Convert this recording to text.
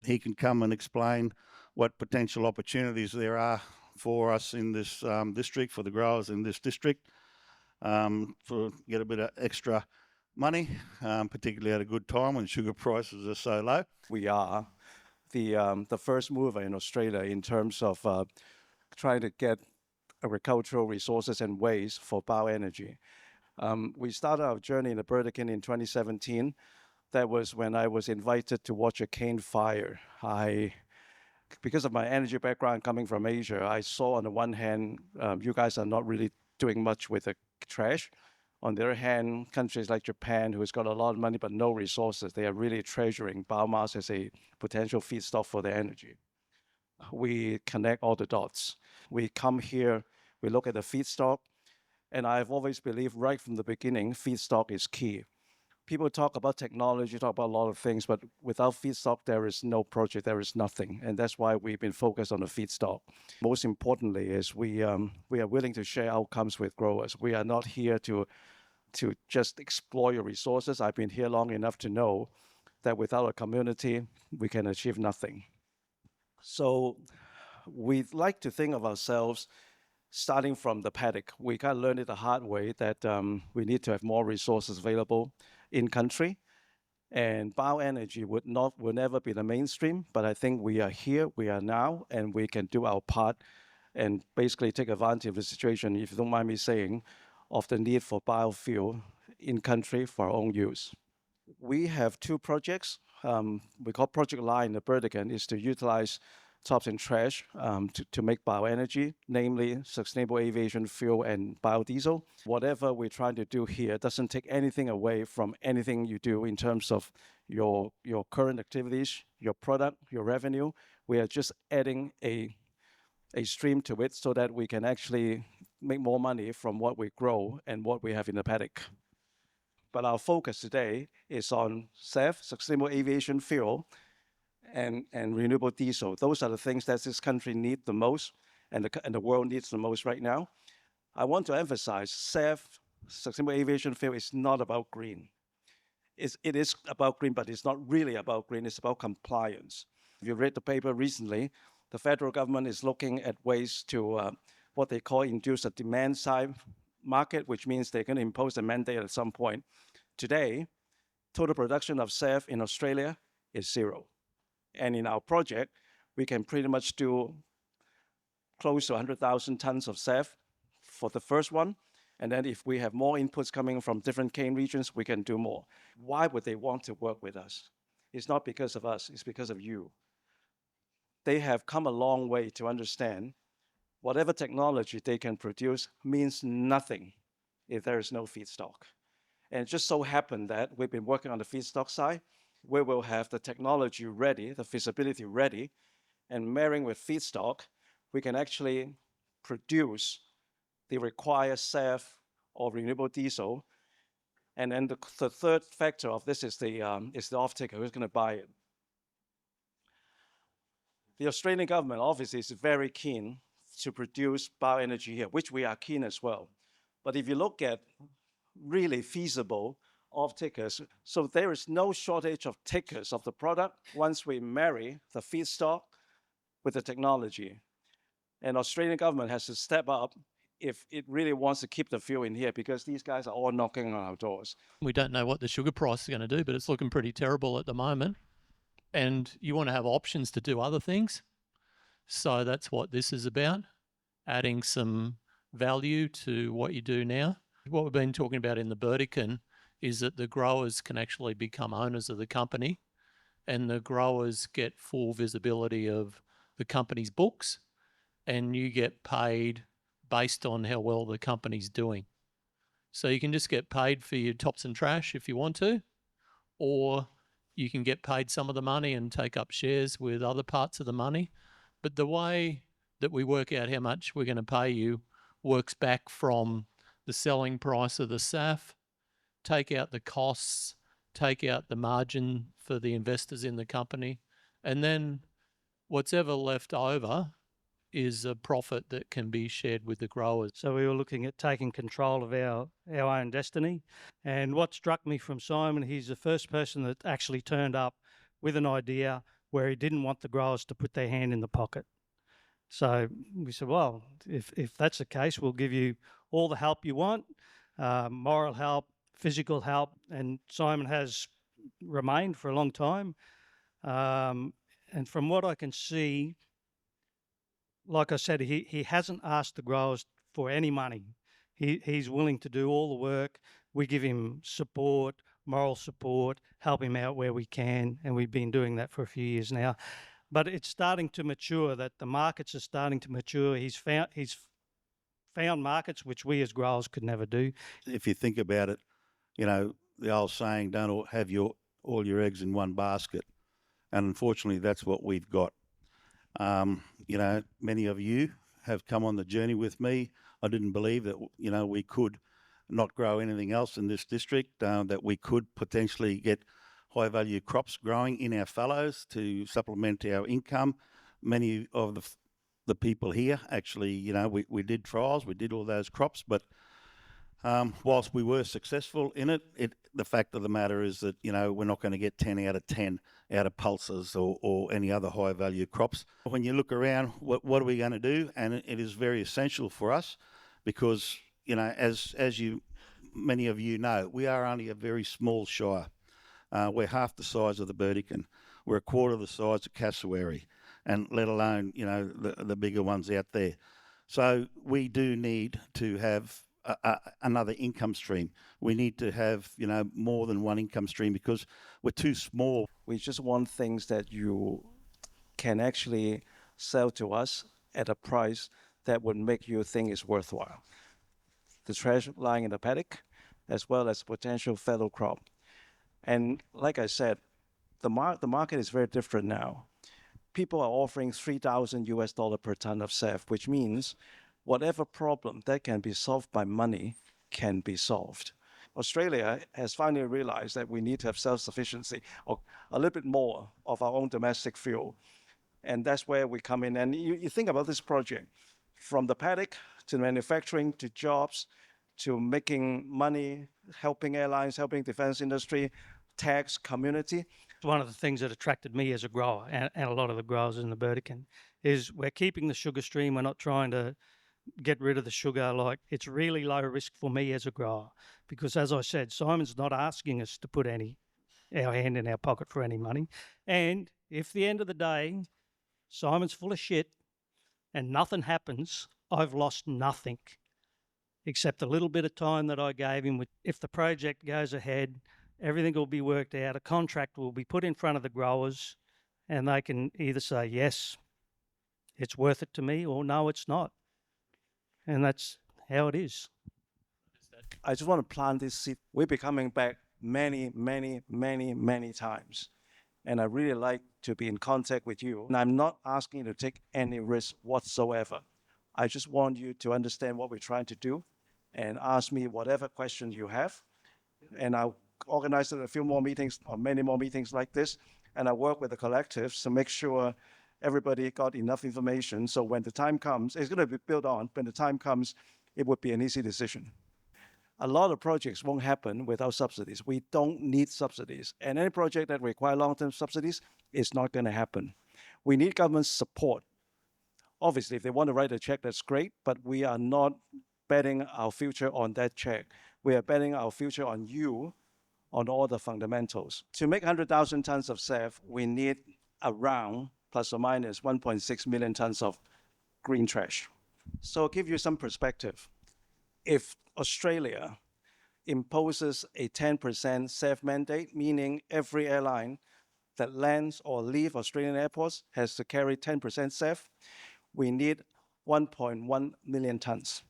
he can come and explain what potential opportunities there are for us in this district, for the growers in this district, for get a bit of extra money, particularly at a good time when sugar prices are so low. We are the first mover in Australia in terms of trying to get agricultural resources and waste for bioenergy. We started our journey in the Burdekin in 2017. That was when I was invited to watch a cane fire. Because of my energy background coming from Asia, I saw on the one hand, you guys are not really doing much with the trash. On the other hand, countries like Japan, who's got a lot of money but no resources, they are really treasuring biomass as a potential feedstock for their energy. We connect all the dots. We come here, we look at the feedstock, and I've always believed right from the beginning, feedstock is key. People talk about technology, talk about a lot of things, but without feedstock, there is no project, there is nothing. And that's why we've been focused on the feedstock. Most importantly is we are willing to share outcomes with growers. We are not here to just exploit your resources. I've been here long enough to know that without a community, we can achieve nothing. So we like to think of ourselves starting from the paddock. We kind of learned it the hard way that we need to have more resources available in country. And bioenergy will never be the mainstream, but I think we are here, we are now, and we can do our part and basically take advantage of the situation, if you don't mind me saying, of the need for biofuel in country for our own use. We have two projects. We call Project Line in the Burdekin is to utilize tops and trash to make bioenergy, namely sustainable aviation fuel and biodiesel. Whatever we're trying to do here doesn't take anything away from anything you do in terms of your current activities, your product, your revenue. We are just adding a stream to it so that we can actually make more money from what we grow and what we have in the paddock. But our focus today is on SAF, sustainable aviation fuel, and renewable diesel. Those are the things that this country needs the most and the world needs the most right now. I want to emphasize SAF, sustainable aviation fuel, is not about green. It is about green, but it's not really about green. It's about compliance. If you read the paper recently, the federal government is looking at ways to what they call induce a demand side market, which means they're going to impose a mandate at some point. Today, total production of SAF in Australia is zero. And in our project, we can pretty much do close to 100,000 tons of SAF for the first one. And then if we have more inputs coming from different cane regions, we can do more. Why would they want to work with us? It's not because of us, it's because of you. They have come a long way to understand whatever technology they can produce means nothing if there is no feedstock. And it just so happened that we've been working on the feedstock side. We will have the technology ready, the feasibility ready, and marrying with feedstock, we can actually produce the required SAF or renewable diesel. And then the third factor of this is the off-taker who's going to buy it. The Australian government obviously is very keen to produce bioenergy here, which we are keen as well. But if you look at really feasible off-takers, so there is no shortage of takers of the product once we marry the feedstock with the technology. And Australian government has to step up if it really wants to keep the fuel in here, because these guys are all knocking on our doors. We don't know what the sugar price is going to do, but it's looking pretty terrible at the moment. And you want to have options to do other things. So that's what this is about, adding some value to what you do now. What we've been talking about in the Burdekin is that the growers can actually become owners of the company, and the growers get full visibility of the company's books, and you get paid based on how well the company's doing. So you can just get paid for your tops and trash if you want to, or you can get paid some of the money and take up shares with other parts of the money. But the way that we work out how much we're going to pay you works back from the selling price of the SAF, take out the costs, take out the margin for the investors in the company, and then what's ever left over is a profit that can be shared with the growers. So we were looking at taking control of our own destiny. And what struck me from Simon, he's the first person that actually turned up with an idea, where he didn't want the growers to put their hand in the pocket. So we said, well, if that's the case, we'll give you all the help you want, moral help, physical help, and Simon has remained for a long time. And from what I can see, like I said, he hasn't asked the growers for any money. He's willing to do all the work. We give him support, moral support, help him out where we can, and we've been doing that for a few years now. But it's starting to mature, that the markets are starting to mature. He's found markets which we as growers could never do. If you think about it, you know, the old saying, don't have all your eggs in one basket. And unfortunately, that's what we've got. You know, many of you have come on the journey with me. I didn't believe that, you know, we could not grow anything else in this district, that we could potentially get high value crops growing in our fallows to supplement our income. Many of the people here actually, you know, we did trials, we did all those crops, but whilst we were successful in it, the fact of the matter is that, you know, we're not going to get 10 out of 10 out of pulses or any other high value crops. When you look around, what are we going to do? And it is very essential for us because, you know, as many of you know, we are only a very small shire. We're half the size of the Burdekin. We're a quarter of the size of Cassowary, and let alone, you know, the bigger ones out there. So we do need to have another income stream. We need to have, you know, more than one income stream because we're too small. We just want things that you can actually sell to us at a price that would make you think it's worthwhile. The trash lying in the paddock, as well as potential fallow crop. And like I said, the market is very different now. People are offering $3,000 per ton of SAF, which means whatever problem that can be solved by money can be solved. Australia has finally realized that we need to have self-sufficiency, or a little bit more of our own domestic fuel. And that's where we come in. And you think about this project, from the paddock to manufacturing to jobs to making money, helping airlines, helping defense industry, tax, community. One of the things that attracted me as a grower, and a lot of the growers in the Burdekin, is we're keeping the sugar stream. We're not trying to get rid of the sugar. Like, it's really low risk for me as a grower because, as I said, Simon's not asking us to put our hand in our pocket for any money. And if at the end of the day, Simon's full of shit and nothing happens, I've lost nothing except a little bit of time that I gave him. If the project goes ahead, everything will be worked out. A contract will be put in front of the growers and they can either say, yes, it's worth it to me, or no, it's not. And that's how it is. I just want to plant this seed. We'll be coming back many, many, many, many times. And I really like to be in contact with you. And I'm not asking you to take any risk whatsoever. I just want you to understand what we're trying to do and ask me whatever questions you have. And I'll organize a few more meetings or many more meetings like this. And I work with the collectives to make sure everybody got enough information. So when the time comes, it's going to be built on. When the time comes, it would be an easy decision. A lot of projects won't happen without subsidies. We don't need subsidies. And any project that requires long-term subsidies is not going to happen. We need government support. Obviously, if they want to write a check, that's great, but we are not betting our future on that check. We are betting our future on you, on all the fundamentals. To make 100,000 tons of SAF, we need around plus or minus 1.6 million tons of green trash. So I'll give you some perspective. If Australia imposes a 10% SAF mandate, meaning every airline that lands or leaves Australian airports has to carry 10% SAF, we need 1.1 million tons.